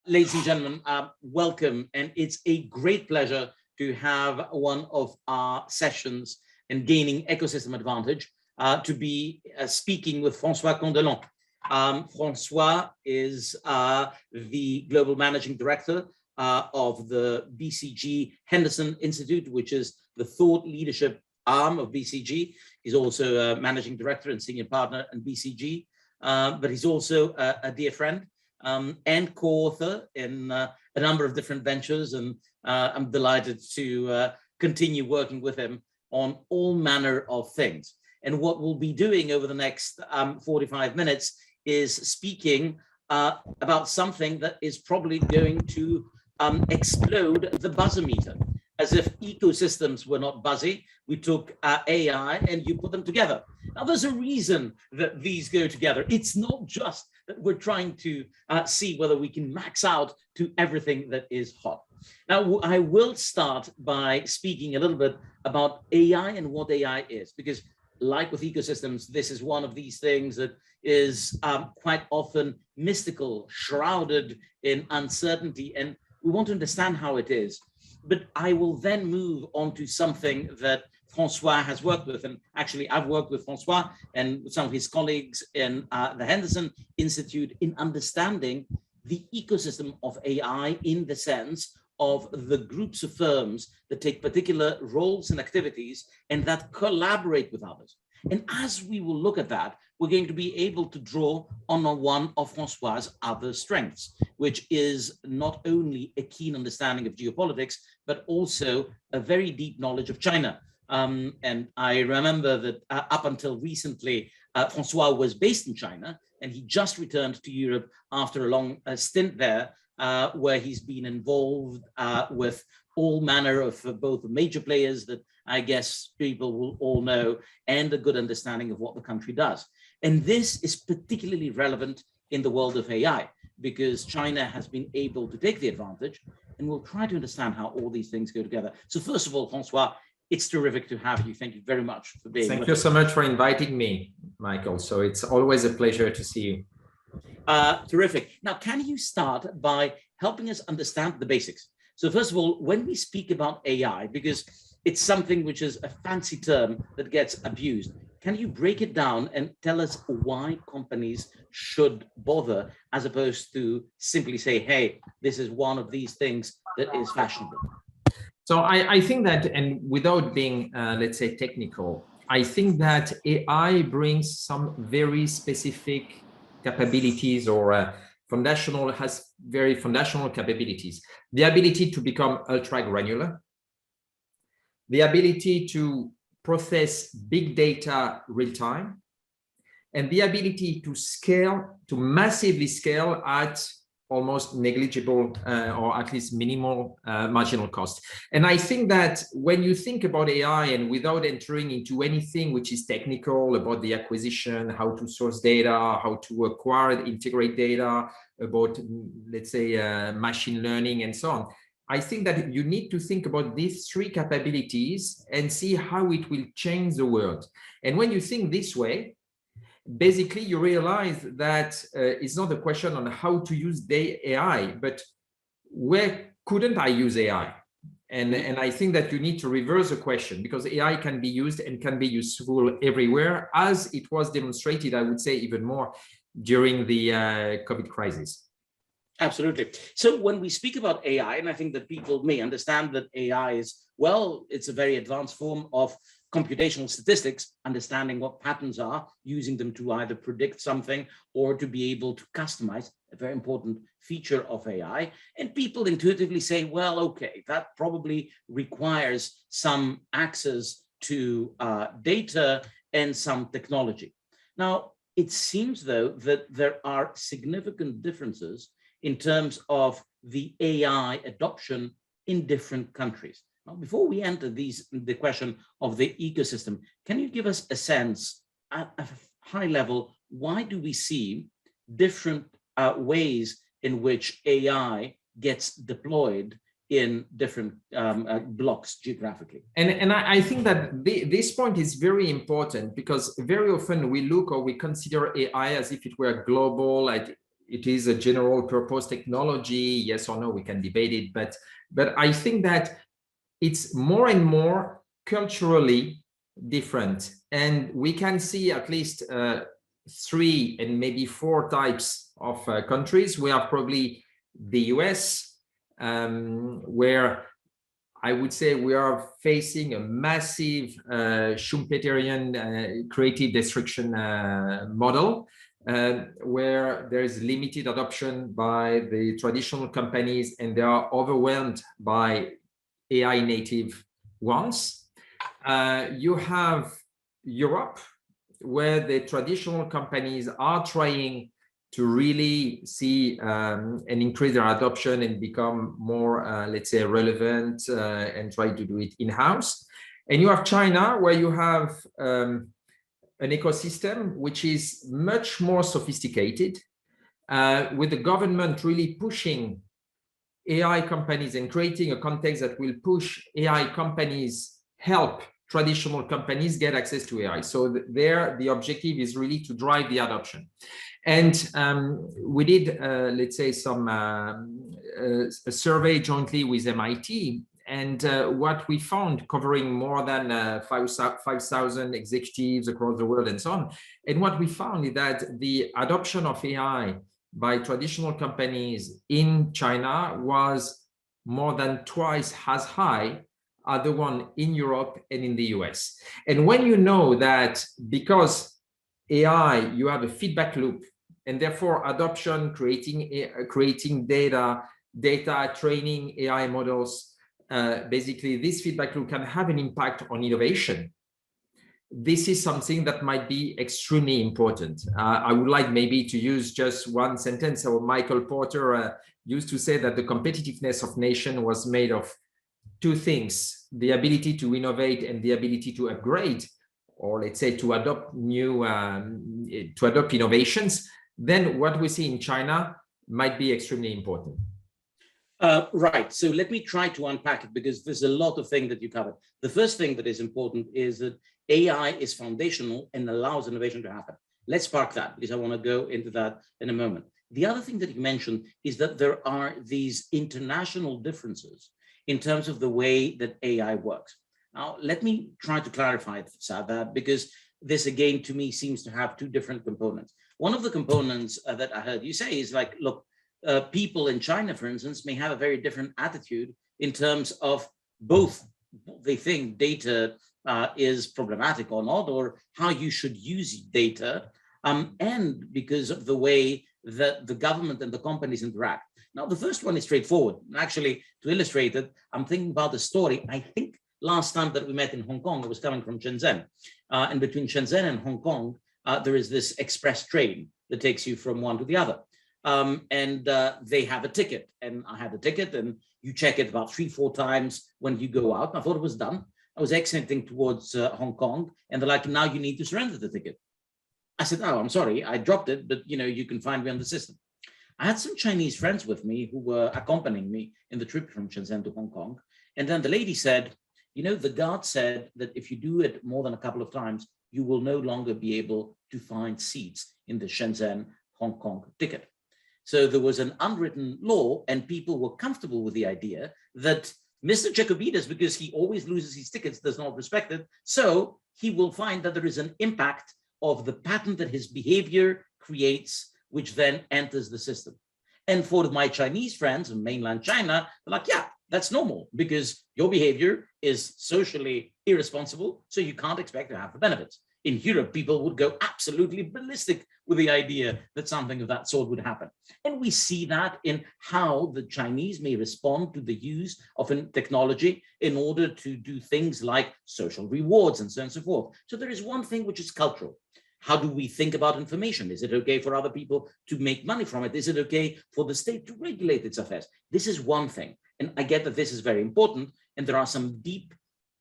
Ladies and gentlemen, welcome. And it's a great pleasure to have one of our sessions in gaining ecosystem advantage to be speaking with Francois Candelon. Francois is the global managing director of the BCG Henderson Institute, which is the thought leadership arm of BCG. He's also a managing director and senior partner in BCG, but he's also a dear friend and co-author in a number of different ventures. And I'm delighted to continue working with him on all manner of things. And what we'll be doing over the next 45 minutes is speaking about something that is probably going to explode the buzzer meter. As if ecosystems were not buzzy, we took AI and you put them together. Now, there's a reason that these go together. It's not just that we're trying to see whether we can max out to everything that is hot. Now, I will start by speaking a little bit about AI and what AI is, because like with ecosystems, this is one of these things that is quite often mystical, shrouded in uncertainty, and we want to understand how it is. But I will then move on to something that Francois has worked with. And actually, I've worked with Francois and some of his colleagues in the Henderson Institute in understanding the ecosystem of AI in the sense of the groups of firms that take particular roles and activities and that collaborate with others. And as we will look at that, we're going to be able to draw on one of Francois's other strengths, which is not only a keen understanding of geopolitics, but also a very deep knowledge of China. And I remember that up until recently, Francois was based in China, and he just returned to Europe after a long stint there, where he's been involved with all manner of both major players that I guess people will all know, and a good understanding of what the country does. And this is particularly relevant in the world of AI, because China has been able to take the advantage, and we'll try to understand how all these things go together. So first of all, Francois, it's terrific to have you. Thank you very much for being with us. Thank you so much for inviting me, Michael. So it's always a pleasure to see you. Terrific. Now, can you start by helping us understand the basics? So first of all, when we speak about AI, because it's something which is a fancy term that gets abused, can you break it down and tell us why companies should bother, as opposed to simply say, hey, this is one of these things that is fashionable? So I think that, and without being, let's say, technical, I think that AI brings some very specific capabilities, or has very foundational capabilities. The ability to become ultra granular, the ability to process big data real time, and the ability to scale, to massively scale at almost negligible or at least minimal marginal cost. And I think that when you think about AI, and without entering into anything which is technical about the acquisition, how to source data, how to acquire, integrate data, about, let's say, machine learning and so on, I think that you need to think about these three capabilities and see how it will change the world. And when you think this way, basically you realize that it's not a question on how to use the AI, but where couldn't I use AI? And I think that you need to reverse the question, because AI can be used and can be useful everywhere, as it was demonstrated, I would say, even more during the COVID crisis. Absolutely. So when we speak about AI, and I think that people may understand that AI is, well, it's a very advanced form of computational statistics, understanding what patterns are, using them to either predict something or to be able to customize, a very important feature of AI. And people intuitively say, well, okay, that probably requires some access to data and some technology. Now, it seems, though, that there are significant differences in terms of the AI adoption in different countries. Now, before we enter the question of the ecosystem, can you give us a sense at a high level, why do we see different ways in which AI gets deployed in different blocks geographically? And I think that this point is very important, because very often we look or we consider AI as if it were global, like it is a general purpose technology, yes or no, we can debate it, but I think that it's more and more culturally different. And we can see at least 3 and maybe 4 types of countries. We have probably the US, where I would say we are facing a massive Schumpeterian creative destruction model, where there is limited adoption by the traditional companies and they are overwhelmed by AI native ones. You have Europe, where the traditional companies are trying to really see and increase their adoption and become more, let's say, relevant and try to do it in-house. And you have China, where you have an ecosystem which is much more sophisticated, with the government really pushing AI companies and creating a context that will push AI companies, help traditional companies get access to AI. So there, the objective is really to drive the adoption. And we did, let's say, a survey jointly with MIT. And what we found, covering more than 5,000 executives across the world and so on. And what we found is that the adoption of AI by traditional companies in China was more than twice as high as the one in Europe and in the US. And when you know that because AI, you have a feedback loop, and therefore adoption, creating data, training AI models, basically this feedback loop can have an impact on innovation. This is something that might be extremely important. I would like maybe to use just one sentence. So Michael Porter used to say that the competitiveness of nation was made of 2 things: the ability to innovate and the ability to upgrade, or let's say to adopt innovations. Then what we see in China might be extremely important. Right. So let me try to unpack it, because there's a lot of things that you covered. The first thing that is important is that AI is foundational and allows innovation to happen. Let's park that, because I want to go into that in a moment. The other thing that you mentioned is that there are these international differences in terms of the way that AI works. Now, let me try to clarify that, because this, again, to me, seems to have 2 different components. One of the components that I heard you say is like, look, people in China, for instance, may have a very different attitude in terms of both they think data is problematic or not, or how you should use data, and because of the way that the government and the companies interact. Now, the first one is straightforward. Actually, to illustrate it, I'm thinking about a story. I think last time that we met in Hong Kong, it was coming from Shenzhen. And between Shenzhen and Hong Kong, there is this express train that takes you from one to the other. And they have a ticket, and I had a ticket, and you check it about 3-4 times when you go out. And I thought it was done. I was exiting towards Hong Kong, and they're like, now you need to surrender the ticket. I said, oh, I'm sorry, I dropped it, but you can find me on the system. I had some Chinese friends with me who were accompanying me in the trip from Shenzhen to Hong Kong. And then the lady said, the guard said that if you do it more than a couple of times, you will no longer be able to find seats in the Shenzhen Hong Kong ticket. So there was an unwritten law, and people were comfortable with the idea that Mr. Jacobides, because he always loses his tickets, does not respect it. So he will find that there is an impact of the pattern that his behavior creates, which then enters the system. And for my Chinese friends in mainland China, they're like, yeah, that's normal, because your behavior is socially irresponsible, so you can't expect to have the benefits. In Europe, people would go absolutely ballistic with the idea that something of that sort would happen. And we see that in how the Chinese may respond to the use of technology in order to do things like social rewards and so on and so forth. So there is one thing which is cultural. How do we think about information? Is it okay for other people to make money from it? Is it okay for the state to regulate its affairs? This is one thing. And I get that this is very important. And there are some deep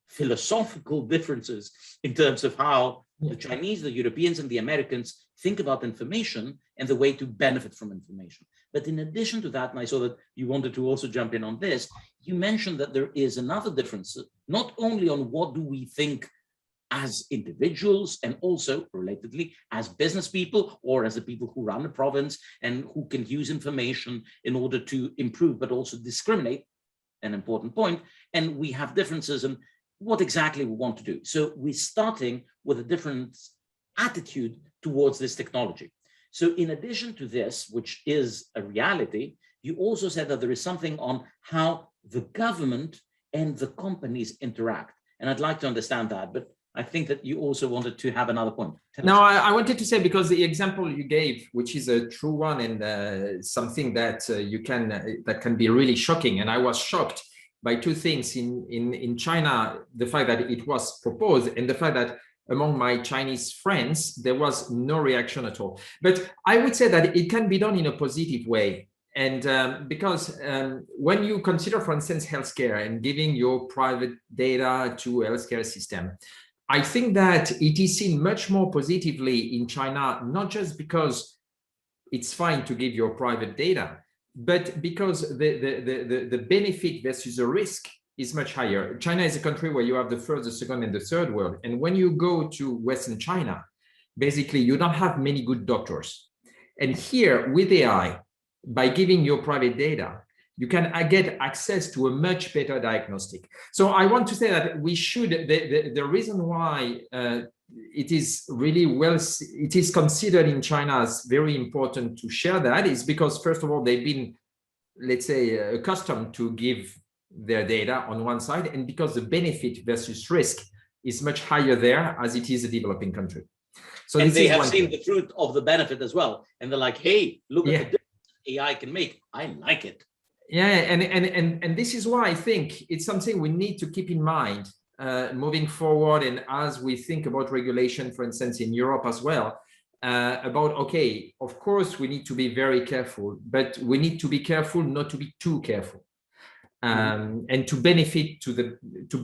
philosophical differences in terms of how the Chinese, the Europeans, and the Americans think about information and the way to benefit from information. But in addition to that, and I saw that you wanted to also jump in on this, you mentioned that there is another difference, not only on what do we think as individuals and also relatedly as business people or as the people who run a province and who can use information in order to improve, but also discriminate, an important point. And we have differences in what exactly we want to do. So we're starting with a different attitude towards this technology. So in addition to this, which is a reality, you also said that there is something on how the government and the companies interact. And I'd like to understand that, but I think that you also wanted to have another point. No, I wanted to say, because the example you gave, which is a true one and something that that can be really shocking. And I was shocked by two things in China: the fact that it was proposed and the fact that among my Chinese friends, there was no reaction at all. But I would say that it can be done in a positive way. And because when you consider, for instance, healthcare and giving your private data to a healthcare system, I think that it is seen much more positively in China, not just because it's fine to give your private data, but because the benefit versus the risk is much higher. China is a country where you have the first, the second, and the third world. And when you go to Western China, basically you don't have many good doctors. And here with AI, by giving your private data, you can get access to a much better diagnostic. So I want to say that we should, the reason why it is really it is considered in China as very important to share that is because, first of all, they've been, let's say, accustomed to give their data on one side, and because the benefit versus risk is much higher there as it is a developing country. So and they have seen the fruit of the benefit as well. And they're like, hey, look at the difference AI can make. I like it. Yeah, and this is why I think it's something we need to keep in mind moving forward, and as we think about regulation, for instance, in Europe as well, about, okay, of course we need to be very careful, but we need to be careful not to be too careful, and to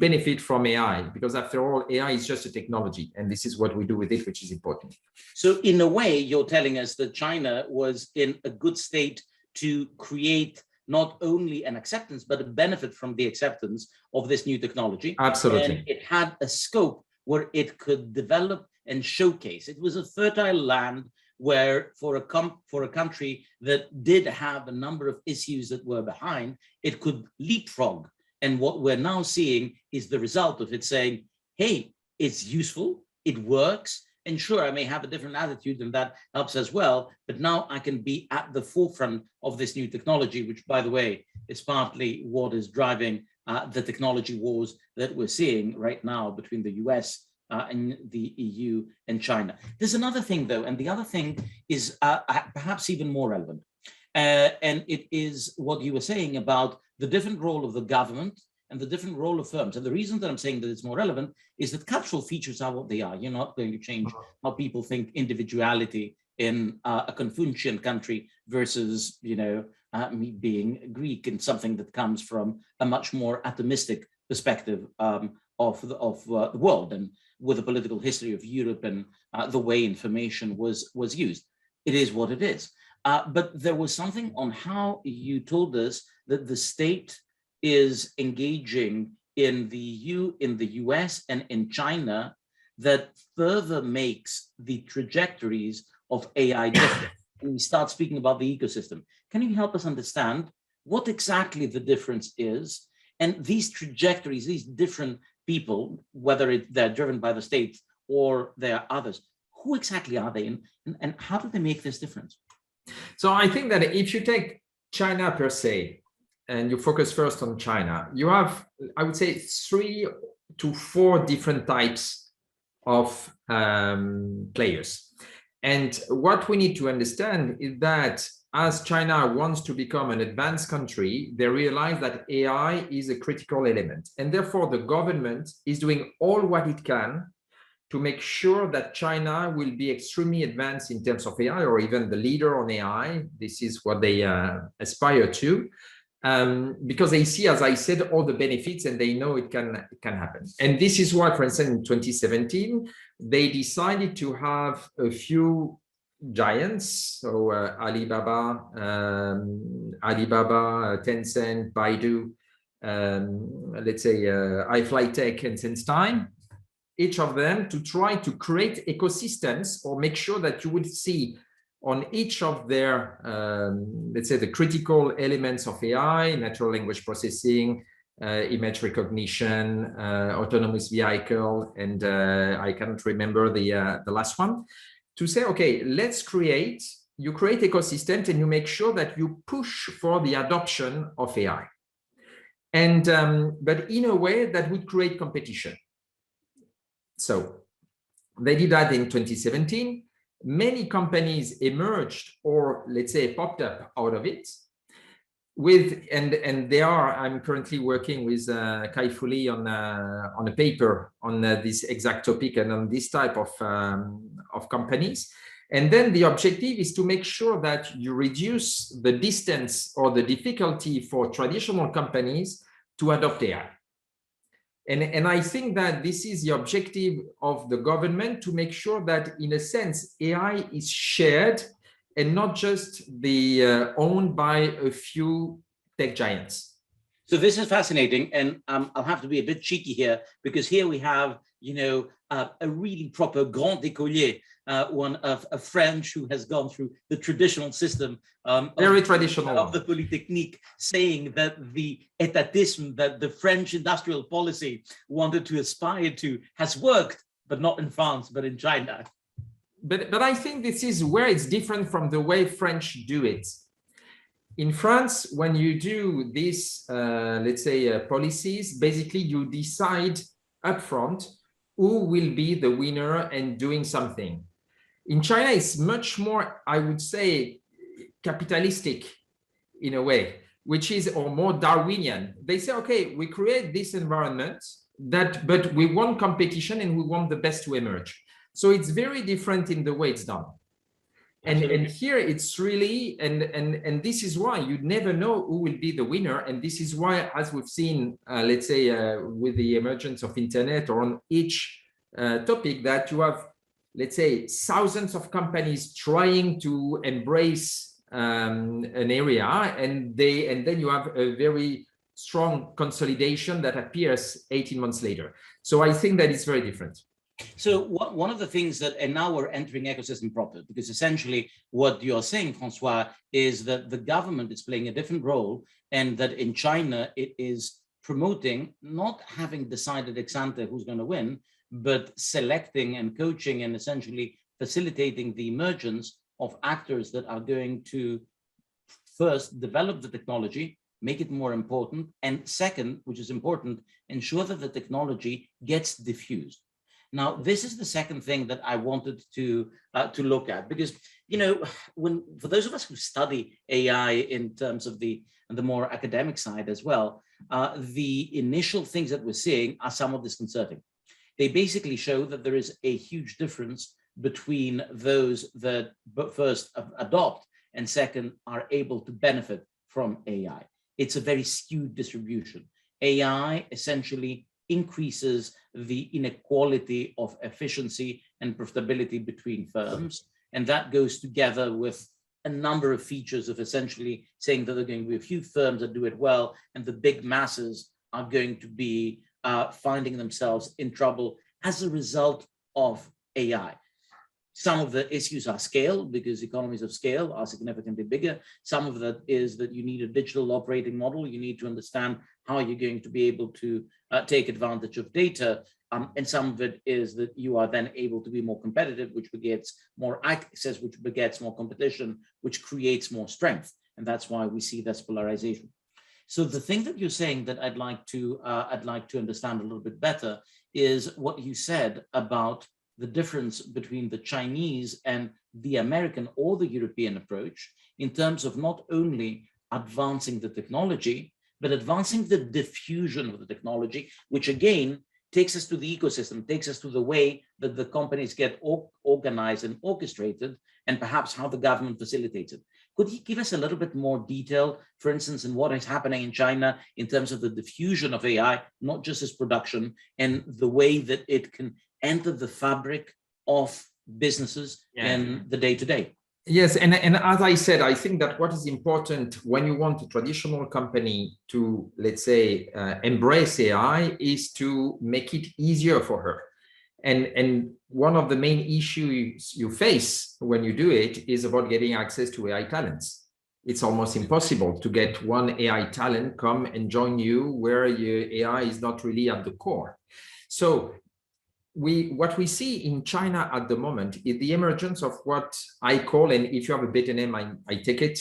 benefit from AI, because after all, AI is just a technology, and this is what we do with it, which is important. So in a way, you're telling us that China was in a good state to create not only an acceptance, but a benefit from the acceptance of this new technology. Absolutely. And it had a scope where it could develop and showcase. It was a fertile land where for a country that did have a number of issues that were behind, it could leapfrog. And what we're now seeing is the result of it saying, hey, it's useful, it works, and sure, I may have a different attitude, and that helps as well, but now I can be at the forefront of this new technology, which, by the way, is partly what is driving the technology wars that we're seeing right now between the US and the EU and China. There's another thing, though, and the other thing is perhaps even more relevant. And it is what you were saying about the different role of the government and the different role of firms. And the reason that I'm saying that it's more relevant is that cultural features are what they are. You're not going to change how people think individuality in a Confucian country versus, me being Greek, and something that comes from a much more atomistic perspective of the world, and with a political history of Europe and the way information was used. It is what it is. But there was something on how you told us that the state is engaging in the US and in China that further makes the trajectories of AI different. And we start speaking about the ecosystem. Can you help us understand what exactly the difference is? And these trajectories, these different people, whether they're driven by the state or there are others, who exactly are they, and how do they make this difference? So I think that if you take China per se, and you focus first on China, you have, I would say, 3 to 4 different types of players. And what we need to understand is that as China wants to become an advanced country, they realize that AI is a critical element. And therefore, the government is doing all what it can to make sure that China will be extremely advanced in terms of AI, or even the leader on AI. This is what they aspire to. Because they see, as I said, all the benefits, and they know it can happen. And this is why, for instance, in 2017, they decided to have a few giants, so AliBaba, Tencent, Baidu, let's say iFlyTech and Senstein, each of them to try to create ecosystems or make sure that you would see on each of their, let's say, the critical elements of AI, natural language processing, image recognition, autonomous vehicle, and I cannot remember the last one, to say, okay, you create ecosystems and you make sure that you push for the adoption of AI. And but in a way that would create competition. So they did that in 2017. Many companies emerged, or let's say popped up out of it. I'm currently working with Kai Fuli on a paper on this exact topic and on this type of companies. And then the objective is to make sure that you reduce the distance or the difficulty for traditional companies to adopt AI. And I think that this is the objective of the government, to make sure that, in a sense, AI is shared and not just owned by a few tech giants. So this is fascinating, and I'll have to be a bit cheeky here, because here we have, a really proper grand écolier, one of a French who has gone through the traditional system, very traditional of the Polytechnique, saying that the étatisme that the French industrial policy wanted to aspire to has worked, but not in France, but in China. But I think this is where it's different from the way French do it. In France, when you do these, let's say, policies, basically you decide upfront who will be the winner and doing something. In China, it's much more, I would say, capitalistic in a way, which is, or more Darwinian. They say, okay, we create this environment but we want competition and we want the best to emerge. So it's very different in the way it's done. And here it's really, and this is why you never know who will be the winner. And this is why, as we've seen, let's say, with the emergence of internet, or on each topic, that you have, let's say, thousands of companies trying to embrace an area, and then you have a very strong consolidation that appears 18 months later. So I think that it's very different. So one of the things that, and now we're entering ecosystem proper, because essentially what you're saying, Francois, is that the government is playing a different role, and that in China it is promoting, not having decided ex ante who's going to win, but selecting and coaching and essentially facilitating the emergence of actors that are going to first develop the technology, make it more important, and second, which is important, ensure that the technology gets diffused. Now, this is the second thing that I wanted to look at, because, for those of us who study AI in terms of the more academic side as well, the initial things that we're seeing are somewhat disconcerting. They basically show that there is a huge difference between those that first adopt and second are able to benefit from AI. It's a very skewed distribution. AI essentially increases the inequality of efficiency and profitability between firms. And that goes together with a number of features of essentially saying that there are going to be a few firms that do it well, and the big masses are going to be finding themselves in trouble as a result of AI. Some of the issues are scale, because economies of scale are significantly bigger. Some of that is that you need a digital operating model. You need to understand how you're going to be able to take advantage of data. And some of it is that you are then able to be more competitive, which begets more access, which begets more competition, which creates more strength. And that's why we see this polarization. So the thing that you're saying that I'd like to understand a little bit better is what you said about the difference between the Chinese and the American or the European approach in terms of not only advancing the technology, but advancing the diffusion of the technology, which again takes us to the ecosystem, takes us to the way that the companies get organized and orchestrated, and perhaps how the government facilitates it. Could you give us a little bit more detail, for instance, in what is happening in China in terms of the diffusion of AI, not just its production, and the way that it can enter the fabric of businesses in the day-to-day? Yes, and as I said, I think that what is important when you want a traditional company to, let's say, embrace AI is to make it easier for her. And one of the main issues you face when you do it is about getting access to AI talents. It's almost impossible to get one AI talent come and join you where your AI is not really at the core. So what we see in China at the moment is the emergence of what I call, and if you have a better name, I take it,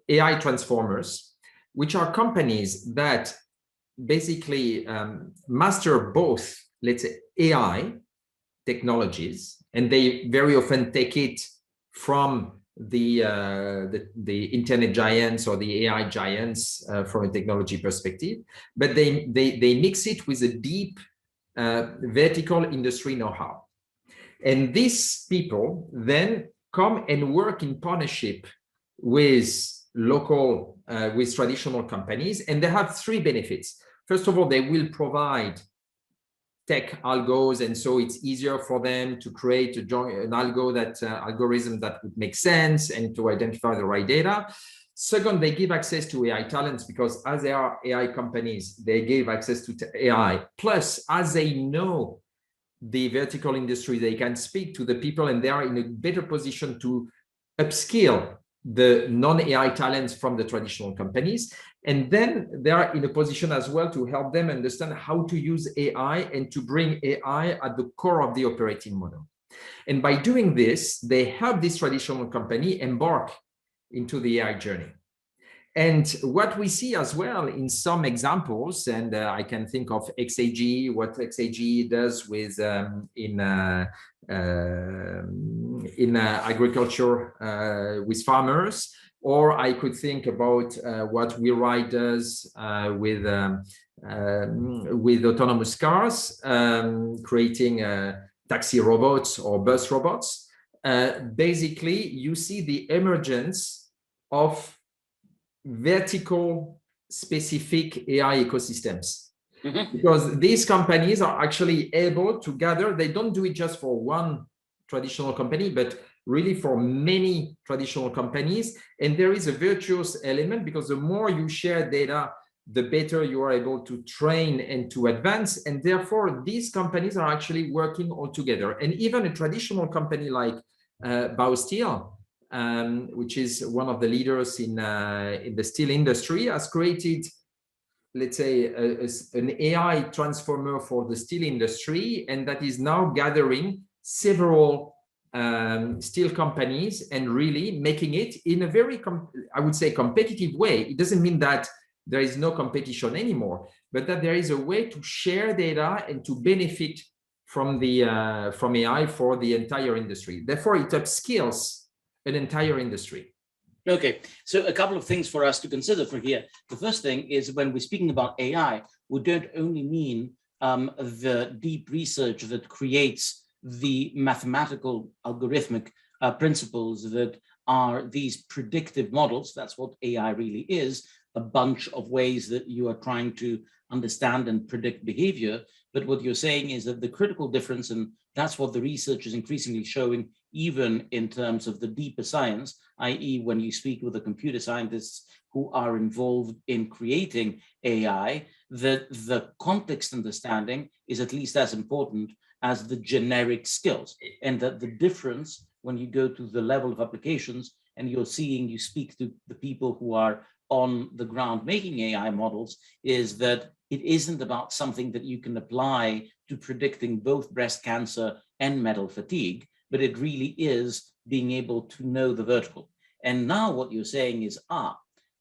AI transformers, which are companies that basically master both, let's say, AI technologies, and they very often take it from the internet giants or the AI giants from a technology perspective, but they mix it with a deep vertical industry know-how. And these people then come and work in partnership with local, with traditional companies, and they have three benefits. First of all, they will provide tech algos, and so it's easier for them to create an algorithm that would make sense and to identify the right data. Second, they give access to AI talents because as they are AI companies, they give access to AI. Plus, as they know the vertical industry, they can speak to the people and they are in a better position to upskill the non-AI talents from the traditional companies. And then they are in a position as well to help them understand how to use AI and to bring AI at the core of the operating model. And by doing this, they help this traditional company embark into the AI journey. And what we see as well in some examples, and I can think of XAG, what XAG does with in agriculture with farmers, or I could think about what WeRide does with autonomous cars, creating taxi robots or bus robots. Basically, you see the emergence of vertical specific AI ecosystems. Because these companies are actually able to gather, they don't do it just for one traditional company, but really for many traditional companies. And there is a virtuous element because the more you share data, the better you are able to train and to advance. And therefore, these companies are actually working all together. And even a traditional company like Baosteel, which is one of the leaders in the steel industry, has created, let's say, an AI transformer for the steel industry, and that is now gathering several steel companies and really making it in a very, I would say, competitive way. It doesn't mean that there is no competition anymore, but that there is a way to share data and to benefit from the from AI for the entire industry. Therefore, it upskills an entire industry. Okay, so a couple of things for us to consider for here. The first thing is when we're speaking about AI, we don't only mean the deep research that creates the mathematical algorithmic principles that are these predictive models. That's what AI really is, a bunch of ways that you are trying to understand and predict behavior. But what you're saying is that the critical difference, and that's what the research is increasingly showing, even in terms of the deeper science, i.e. when you speak with the computer scientists who are involved in creating AI, that the context understanding is at least as important as the generic skills. And that the difference when you go to the level of applications and you speak to the people who are on the ground making AI models, is that it isn't about something that you can apply to predicting both breast cancer and metal fatigue, but it really is being able to know the vertical. And now what you're saying is,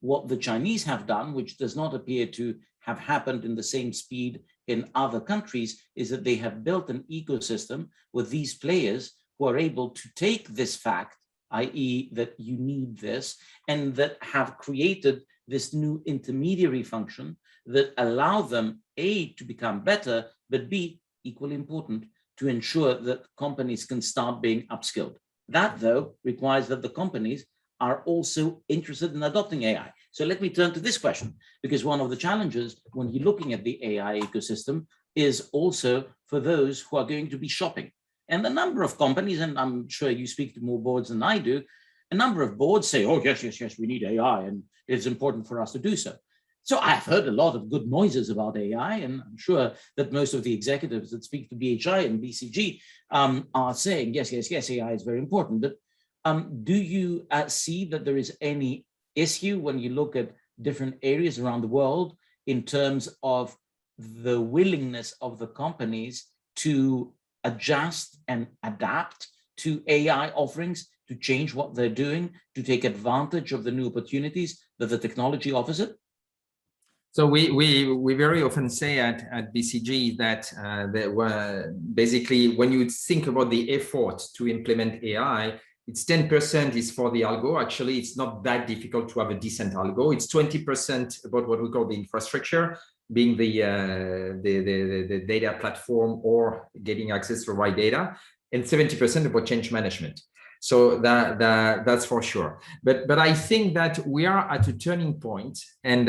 what the Chinese have done, which does not appear to have happened in the same speed in other countries, is that they have built an ecosystem with these players who are able to take this fact, i.e. that you need this, and that have created this new intermediary function that allow them, A, to become better, but B, equally important, to ensure that companies can start being upskilled. That, though, requires that the companies are also interested in adopting AI. So let me turn to this question, because one of the challenges when you're looking at the AI ecosystem is also for those who are going to be shopping. And the number of companies, and I'm sure you speak to more boards than I do, a number of boards say, oh, yes, we need AI, and it's important for us to do so. So I've heard a lot of good noises about AI, and I'm sure that most of the executives that speak to BHI and BCG are saying, yes, yes, yes, AI is very important. But do you see that there is any issue when you look at different areas around the world in terms of the willingness of the companies to adjust and adapt to AI offerings, to change what they're doing, to take advantage of the new opportunities that the technology offers it? So we very often say at BCG that basically when you think about the effort to implement AI, it's 10% is for the algo. Actually, it's not that difficult to have a decent algo. It's 20% about what we call the infrastructure, being the data platform or getting access to the right data, and 70% about change management. So that's for sure. But I think that we are at a turning point. And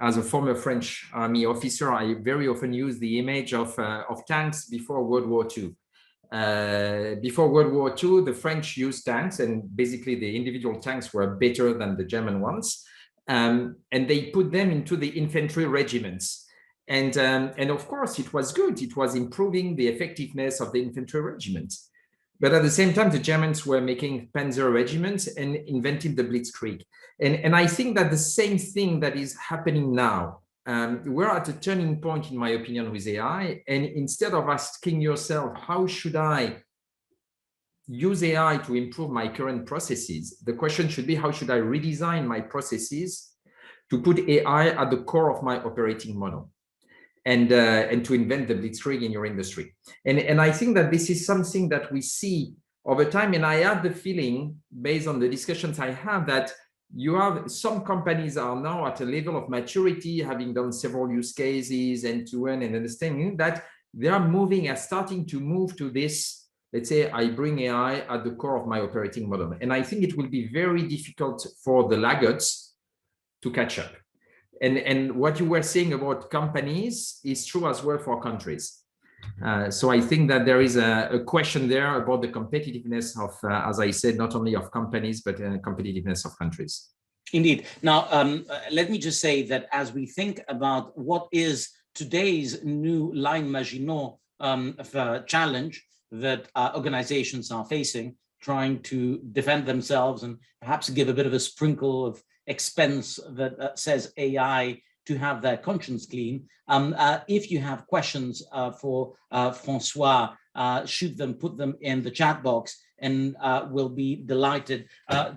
as a former French army officer, I very often use the image of tanks before World War II. Before World War II, the French used tanks, and basically the individual tanks were better than the German ones. And they put them into the infantry regiments. And of course, it was good. It was improving the effectiveness of the infantry regiments. But at the same time, the Germans were making panzer regiments and invented the blitzkrieg. And I think that the same thing that is happening now, we're at a turning point, in my opinion, with AI. And instead of asking yourself, how should I use AI to improve my current processes? The question should be, how should I redesign my processes to put AI at the core of my operating model? And to invent the blitzkrieg in your industry. And I think that this is something that we see over time. And I have the feeling, based on the discussions I have, that you have some companies are now at a level of maturity, having done several use cases end-to-end and understanding that they are starting to move to this, let's say, I bring AI at the core of my operating model. And I think it will be very difficult for the laggards to catch up. And what you were saying about companies is true as well for countries. So I think that there is a question there about the competitiveness of, as I said, not only of companies, but competitiveness of countries. Indeed. Now, let me just say that as we think about what is today's new line Maginot challenge that organizations are facing, trying to defend themselves and perhaps give a bit of a sprinkle of expense that says AI to have their conscience clean. If you have questions for Francois, shoot them, put them in the chat box, and we'll be delighted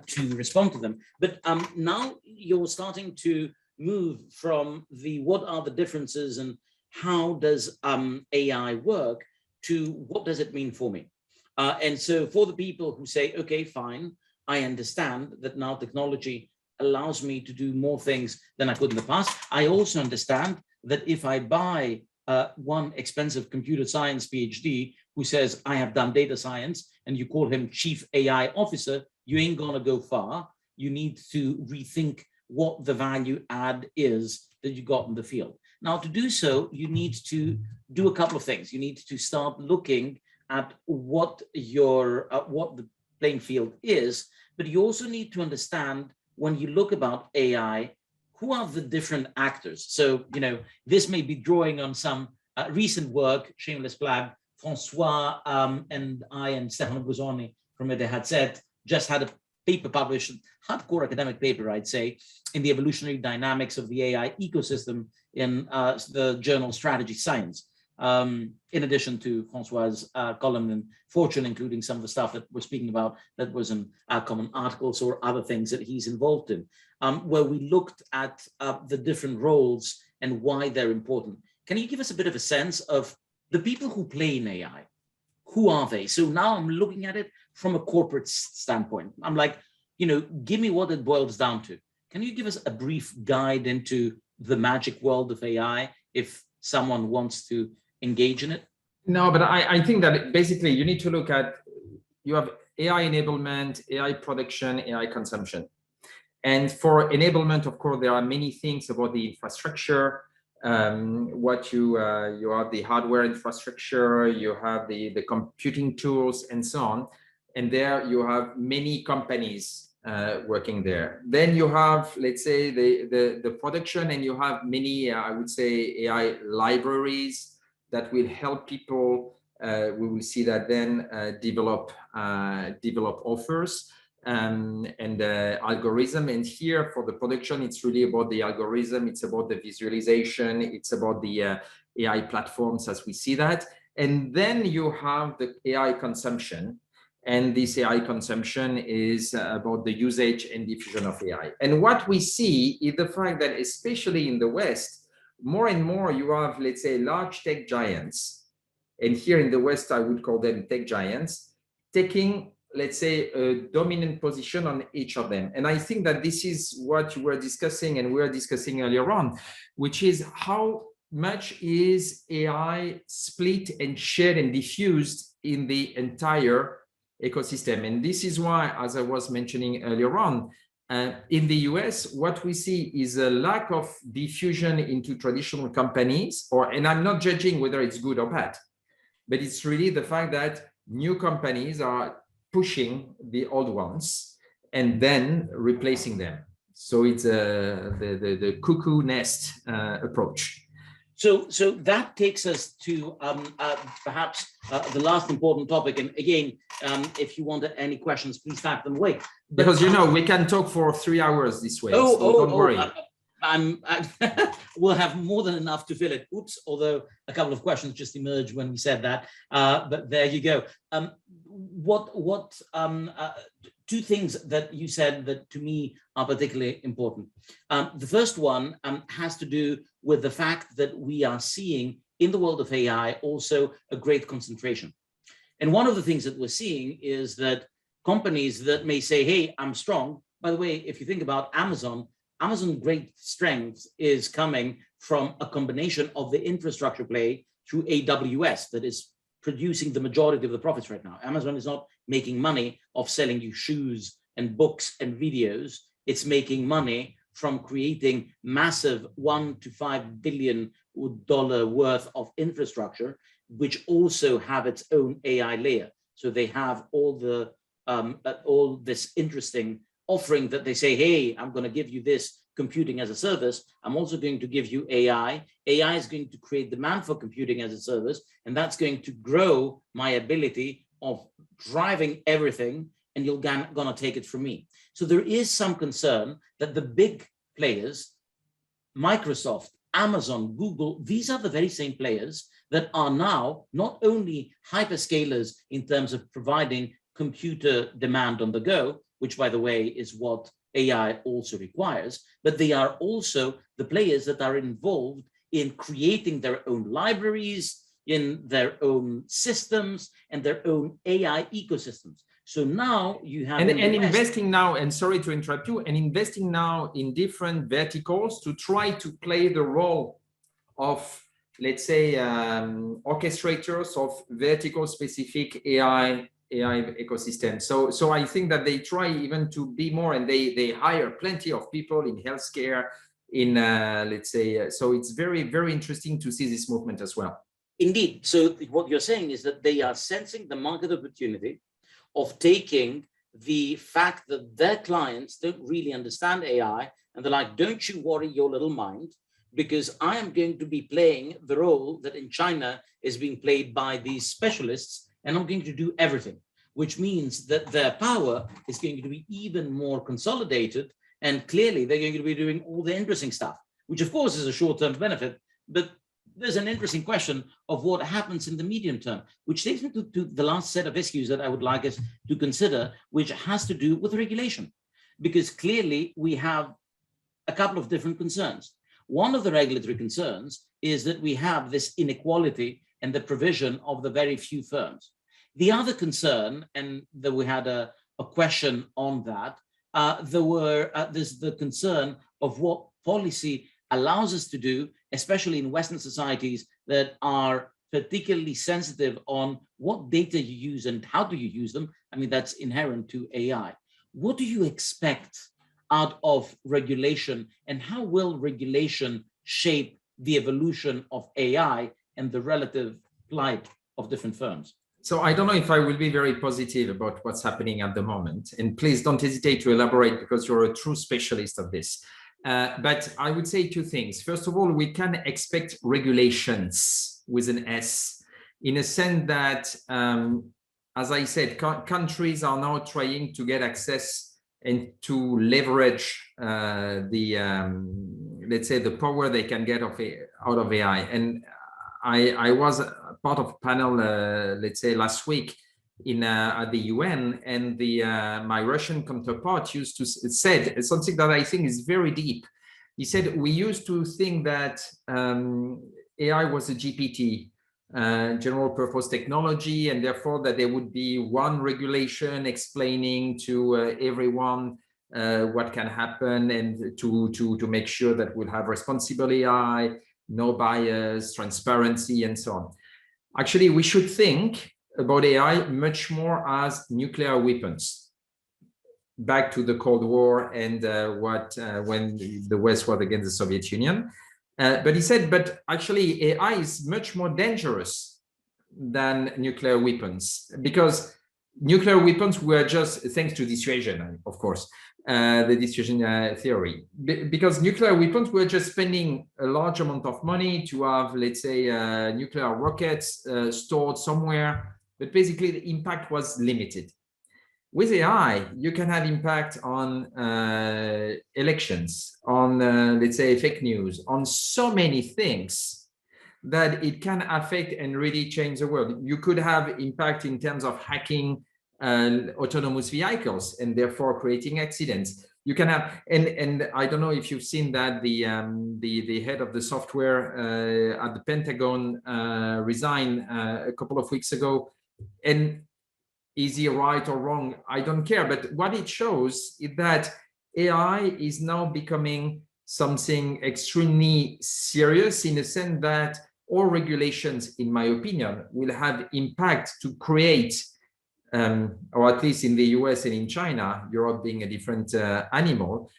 to respond to them. But now you're starting to move from the what are the differences and how does AI work to what does it mean for me? And so for the people who say, okay, fine, I understand that now technology allows me to do more things than I could in the past. I also understand that if I buy one expensive computer science PhD who says, I have done data science, and you call him chief AI officer, you ain't gonna go far. You need to rethink what the value add is that you got in the field. Now, to do so, you need to do a couple of things. You need to start looking at what the playing field is, but you also need to understand when you look about AI, who are the different actors? So, this may be drawing on some recent work, shameless plug, Francois and I and Stefano Busoni from Ed just had a paper published, hardcore academic paper, I'd say, in the evolutionary dynamics of the AI ecosystem in the journal Strategy Science. In addition to Francois's column in Fortune, including some of the stuff that we're speaking about that was in common articles or other things that he's involved in, where we looked at the different roles and why they're important. Can you give us a bit of a sense of the people who play in AI? Who are they? So now I'm looking at it from a corporate standpoint. I'm like, give me what it boils down to. Can you give us a brief guide into the magic world of AI if someone wants to engage in it? No, but I think that basically you need to look at, you have AI enablement, AI production, AI consumption. And for enablement, of course, there are many things about the infrastructure. You have the hardware infrastructure, you have the computing tools and so on. And there you have many companies working there. Then you have, let's say, the production, and you have many, I would say, AI libraries that will help people. We will see that then develop offers and algorithm. And here for the production, it's really about the algorithm. It's about the visualization. It's about the AI platforms as we see that. And then you have the AI consumption. And this AI consumption is about the usage and diffusion of AI. And what we see is the fact that, especially in the West, more and more you have, let's say, large tech giants. And here in the West, I would call them tech giants, taking, let's say, a dominant position on each of them. And I think that this is what you were discussing and we were discussing earlier on, which is how much is AI split and shared and diffused in the entire ecosystem. And this is why, as I was mentioning earlier on, in the US, what we see is a lack of diffusion into traditional companies, and I'm not judging whether it's good or bad, but it's really the fact that new companies are pushing the old ones and then replacing them. So it's the cuckoo nest approach. So that takes us to perhaps the last important topic. And again, if you want any questions, please type them away. Because we can talk for 3 hours this way. Don't worry. We'll have more than enough to fill it. Oops, although a couple of questions just emerged when we said that. But there you go. Two things that you said that to me are particularly important. The first one has to do with the fact that we are seeing in the world of AI also a great concentration. And one of the things that we're seeing is that companies that may say, hey, I'm strong. By the way, if you think about Amazon's great strength is coming from a combination of the infrastructure play through AWS that is producing the majority of the profits right now. Amazon is not making money off selling you shoes and books and videos. It's making money from creating massive $1 to $5 billion worth of infrastructure, which also have its own AI layer. So they have all this interesting offering that they say, hey, I'm going to give you this computing as a service. I'm also going to give you AI. AI is going to create demand for computing as a service, and that's going to grow my ability of driving everything, and you're going to take it from me. So there is some concern that the big players, Microsoft, Amazon, Google, these are the very same players that are now not only hyperscalers in terms of providing computer demand on the go, which, by the way, is what AI also requires, but they are also the players that are involved in creating their own libraries, in their own systems, and their own AI ecosystems. So now you have... And investing now, and sorry to interrupt you, and investing now in different verticals to try to play the role of, let's say, orchestrators of vertical specific AI ecosystem. So I think that they try even to be more, and they hire plenty of people in healthcare, in let's say, so it's very, very interesting to see this movement as well. Indeed. So what you're saying is that they are sensing the market opportunity of taking the fact that their clients don't really understand AI, and they're like, don't you worry your little mind, because I am going to be playing the role that in China is being played by these specialists, and I'm going to do everything, which means that their power is going to be even more consolidated. And clearly they're going to be doing all the interesting stuff, which of course is a short-term benefit, but there's an interesting question of what happens in the medium term, which takes me to the last set of issues that I would like us to consider, which has to do with regulation, because clearly we have a couple of different concerns. One of the regulatory concerns is that we have this inequality and the provision of the very few firms. The other concern, and that we had a question on that, there's the concern of what policy allows us to do, especially in Western societies that are particularly sensitive on what data you use and how do you use them. I mean, that's inherent to AI. What do you expect out of regulation, and how will regulation shape the evolution of AI and the relative plight of different firms? So I don't know if I will be very positive about what's happening at the moment. And please don't hesitate to elaborate because you're a true specialist of this. But I would say two things. First of all, we can expect regulations with an S, in a sense that, as I said, countries are now trying to get access and to leverage let's say, the power they can get out of AI. And I was part of a panel, let's say, last week at the UN, and my Russian counterpart said something that I think is very deep. He said, we used to think that AI was a GPT, general purpose technology, and therefore that there would be one regulation explaining to everyone what can happen, and to make sure that we'll have responsible AI, no bias, transparency, and so on. Actually, we should think about AI much more as nuclear weapons. Back to the Cold War and when the West was against the Soviet Union. But he said, but actually AI is much more dangerous than nuclear weapons, because nuclear weapons were just, thanks to dissuasion, of course, the dissuasion theory, because nuclear weapons were just spending a large amount of money to have, let's say, nuclear rockets stored somewhere, but basically the impact was limited. With AI, you can have impact on elections, on, let's say, fake news, on so many things that it can affect and really change the world. You could have impact in terms of hacking autonomous vehicles and therefore creating accidents. You can have, and I don't know if you've seen that the head of the software at the Pentagon resigned a couple of weeks ago. And is he right or wrong? I don't care. But what it shows is that AI is now becoming something extremely serious, in a sense that all regulations, in my opinion, will have impact to create, or at least in the US and in China, Europe being a different animal,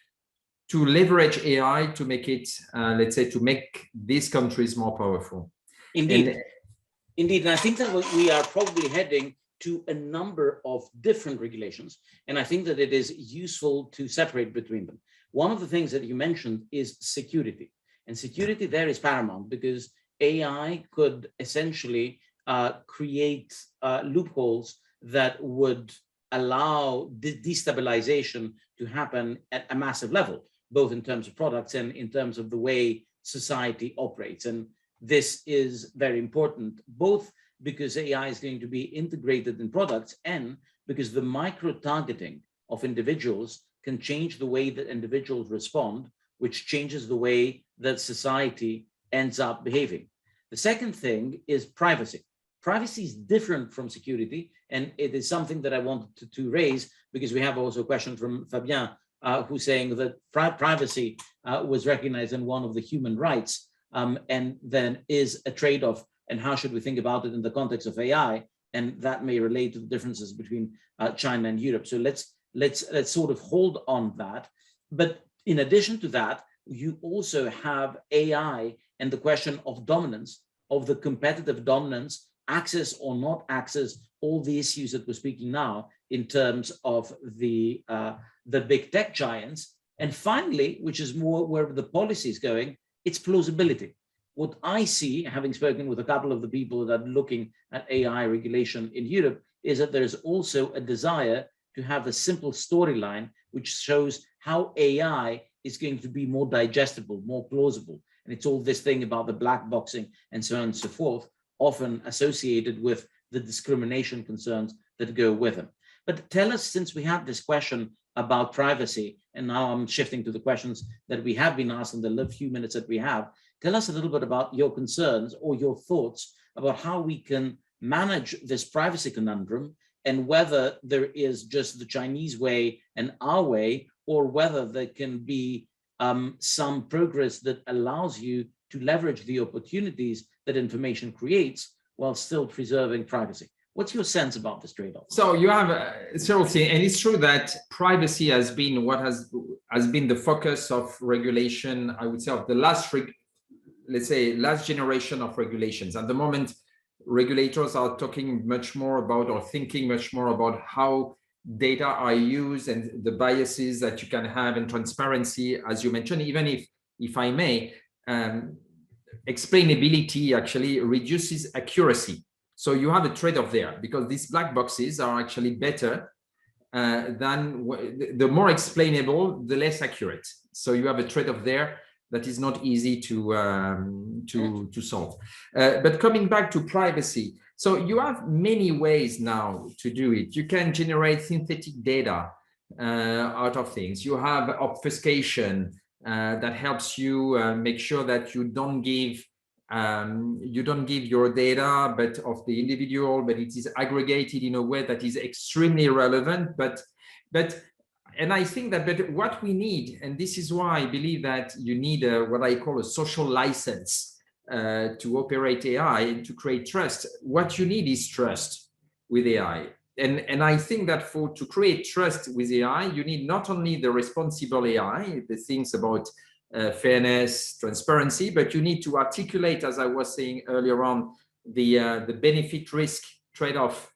to leverage AI to make it, let's say, to make these countries more powerful. Indeed. Indeed. And I think that we are probably heading to a number of different regulations. And I think that it is useful to separate between them. One of the things that you mentioned is security. And security there is paramount, because AI could essentially create loopholes that would allow destabilization to happen at a massive level, both in terms of products and in terms of the way society operates. And this is very important, both because AI is going to be integrated in products and because the micro-targeting of individuals can change the way that individuals respond, which changes the way that society ends up behaving. The second thing is privacy. Privacy is different from security, and it is something that I wanted to raise, because we have also a question from Fabien, who's saying that privacy was recognized in one of the human rights, and then is a trade-off. And how should we think about it in the context of AI? And that may relate to the differences between China and Europe. So let's sort of hold on that. But in addition to that, you also have AI and the question of dominance, of the competitive dominance, access or not access, all the issues that we're speaking now in terms of the big tech giants. And finally, which is more where the policy is going, it's plausibility. What I see, having spoken with a couple of the people that are looking at AI regulation in Europe, is that there's also a desire to have a simple storyline which shows how AI is going to be more digestible, more plausible. And it's all this thing about the black boxing and so on and so forth, often associated with the discrimination concerns that go with them. But tell us, since we have this question about privacy, and now I'm shifting to the questions that we have been asked in the few minutes that we have, tell us a little bit about your concerns or your thoughts about how we can manage this privacy conundrum, and whether there is just the Chinese way and our way, or whether there can be some progress that allows you to leverage the opportunities that information creates while still preserving privacy. What's your sense about this trade-off? So you have several things, and it's true that privacy has been what has been the focus of regulation, I would say, of the last, let's say, last generation of regulations. At the moment, regulators are talking much more about, or thinking much more about, how data are used and the biases that you can have, and transparency, as you mentioned. Even if I may, explainability actually reduces accuracy. So you have a trade-off there, because these black boxes are actually better than the more explainable, the less accurate. So you have a trade-off there that is not easy to solve. But coming back to privacy, so you have many ways now to do it. You can generate synthetic data out of things. You have obfuscation that helps you make sure that you don't give your data, but of the individual, but it is aggregated in a way that is extremely relevant. And I think that, but what we need, and this is why I believe that you need what I call a social license to operate AI and to create trust. What you need is trust with AI. And I think that to create trust with AI, you need not only the responsible AI, the things about fairness, transparency, but you need to articulate, as I was saying earlier on, the benefit risk trade-off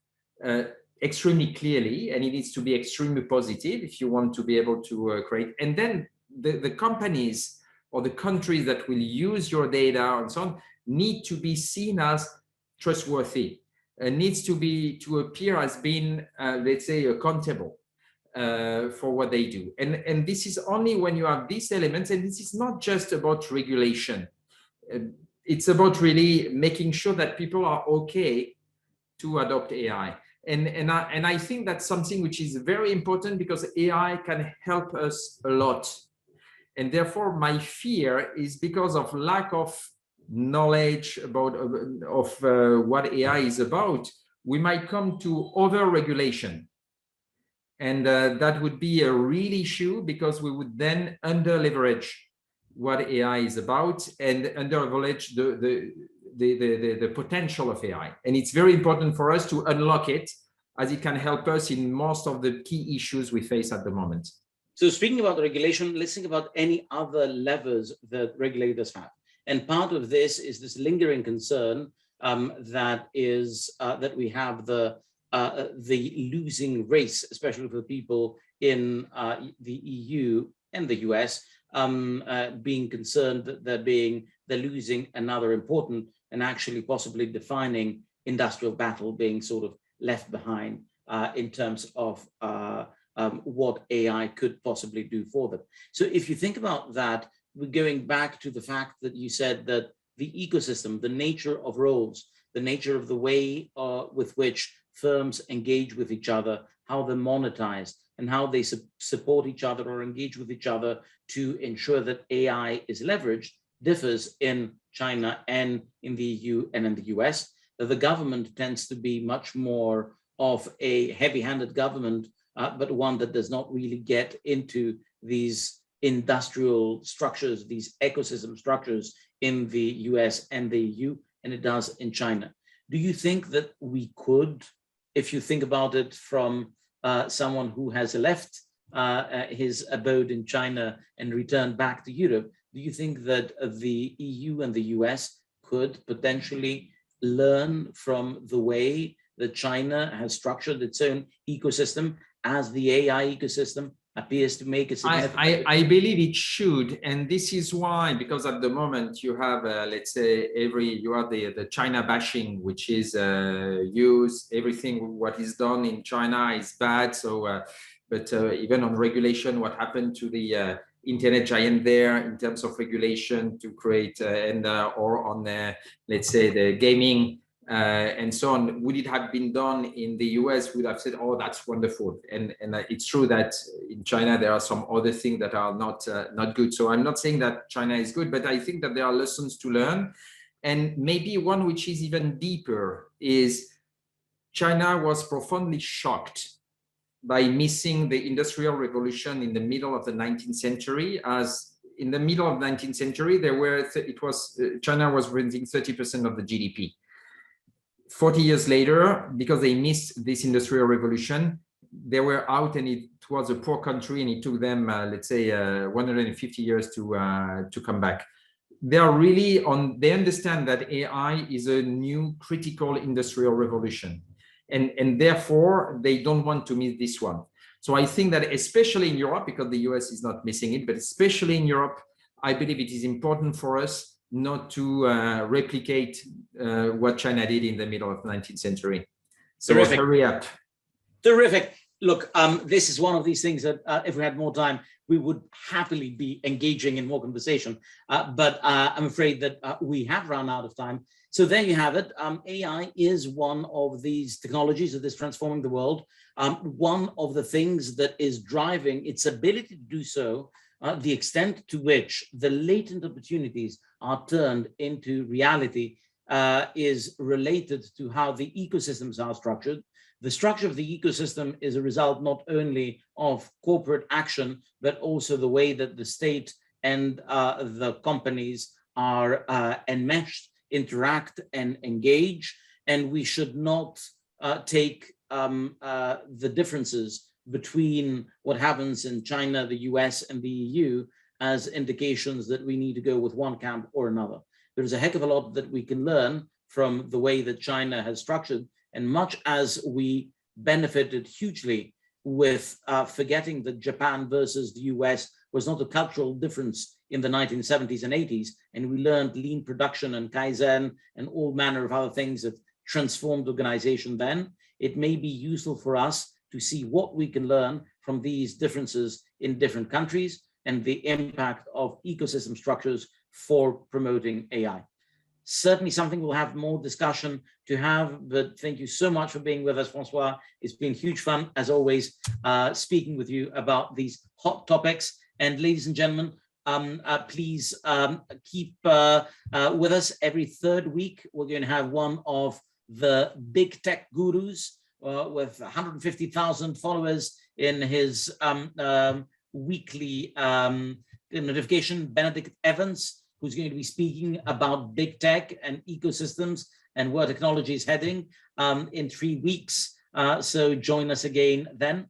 extremely clearly, and it needs to be extremely positive if you want to be able to create. And then the companies or the countries that will use your data and so on need to be seen as trustworthy, needs to appear as being, let's say, accountable for what they do. And this is only when you have these elements, and this is not just about regulation. It's about really making sure that people are okay to adopt AI. And I think that's something which is very important, because AI can help us a lot. And therefore, my fear is because of lack of knowledge about what AI is about, we might come to over-regulation. And that would be a real issue, because we would then under-leverage what AI is about and under-leverage the potential of AI. And it's very important for us to unlock it, as it can help us in most of the key issues we face at the moment. So speaking about the regulation, let's think about any other levers that regulators have. And part of this is this lingering concern that we have the losing race, especially for people in the EU and the US, being concerned that they're losing another important and actually possibly defining industrial battle, being sort of left behind in terms of what AI could possibly do for them. So if you think about that, we're going back to the fact that you said that the ecosystem, the nature of roles, the nature of the way with which firms engage with each other, how they're monetized, and how they support each other or engage with each other to ensure that AI is leveraged, differs in China and in the EU and in the US. That the government tends to be much more of a heavy-handed government, but one that does not really get into these industrial structures, these ecosystem structures in the US and the EU, and it does in China. Do you think that we could, if you think about it from someone who has left his abode in China and returned back to Europe, do you think that the EU and the US could potentially learn from the way that China has structured its own ecosystem, as the AI ecosystem appears to make a significant... I believe it should, and this is why, because at the moment you have, let's say, you have the China bashing, which is used, everything what is done in China is bad. So, but even on regulation, what happened to the internet giant there in terms of regulation to create or on let's say the gaming and so on, would it have been done in the US? Would have said, oh, that's wonderful. And it's true that in China there are some other things that are not good. So I'm not saying that China is good, but I think that there are lessons to learn. And maybe one which is even deeper is China was profoundly shocked by missing the Industrial Revolution in the middle of the 19th century. As in the middle of the 19th century, China was renting 30% of the GDP. 40 years later, because they missed this Industrial Revolution, they were out, and it was a poor country, and it took them, let's say, 150 years to come back. they are really they understand that AI is a new critical industrial revolution. And therefore, they don't want to miss this one. So I think that especially in Europe, because the US is not missing it, but especially in Europe, I believe it is important for us not to replicate what China did in the middle of the 19th century. So hurry up. Terrific. Look, this is one of these things that if we had more time, we would happily be engaging in more conversation. But I'm afraid that we have run out of time. So there you have it. AI is one of these technologies that is transforming the world. One of the things that is driving its ability to do so, the extent to which the latent opportunities are turned into reality is related to how the ecosystems are structured. The structure of the ecosystem is a result not only of corporate action, but also the way that the state and the companies are enmeshed, interact, and engage. And we should not take the differences between what happens in China, the US, and the EU as indications that we need to go with one camp or another. There's a heck of a lot that we can learn from the way that China has structured. And much as we benefited hugely with forgetting that Japan versus the US was not a cultural difference in the 1970s and 80s, and we learned lean production and Kaizen and all manner of other things that transformed organization then, it may be useful for us to see what we can learn from these differences in different countries and the impact of ecosystem structures for promoting AI. Certainly something we'll have more discussion to have, but thank you so much for being with us, Francois. It's been huge fun, as always, speaking with you about these hot topics. And ladies and gentlemen, please keep with us. Every third week, we're going to have one of the big tech gurus with 150,000 followers in his weekly notification, Benedict Evans, who's going to be speaking about big tech and ecosystems and where technology is heading in 3 weeks. So join us again then.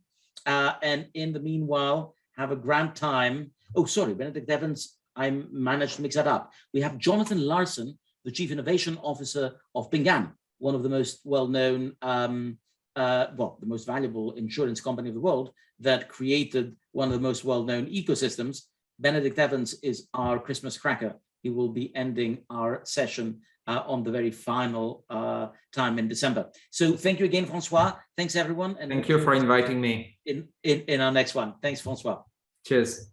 And in the meanwhile, have a grand time. Oh, sorry, Benedict Evans, I managed to mix that up. We have Jonathan Larson, the Chief Innovation Officer of Ping'an, one of the most well-known, the most valuable insurance company of the world that created one of the most well-known ecosystems. Benedict Evans is our Christmas cracker. He will be ending our session on the very final time in December. So thank you again, Francois. Thanks, everyone. And thank you for inviting me. In our next one. Thanks, Francois. Cheers.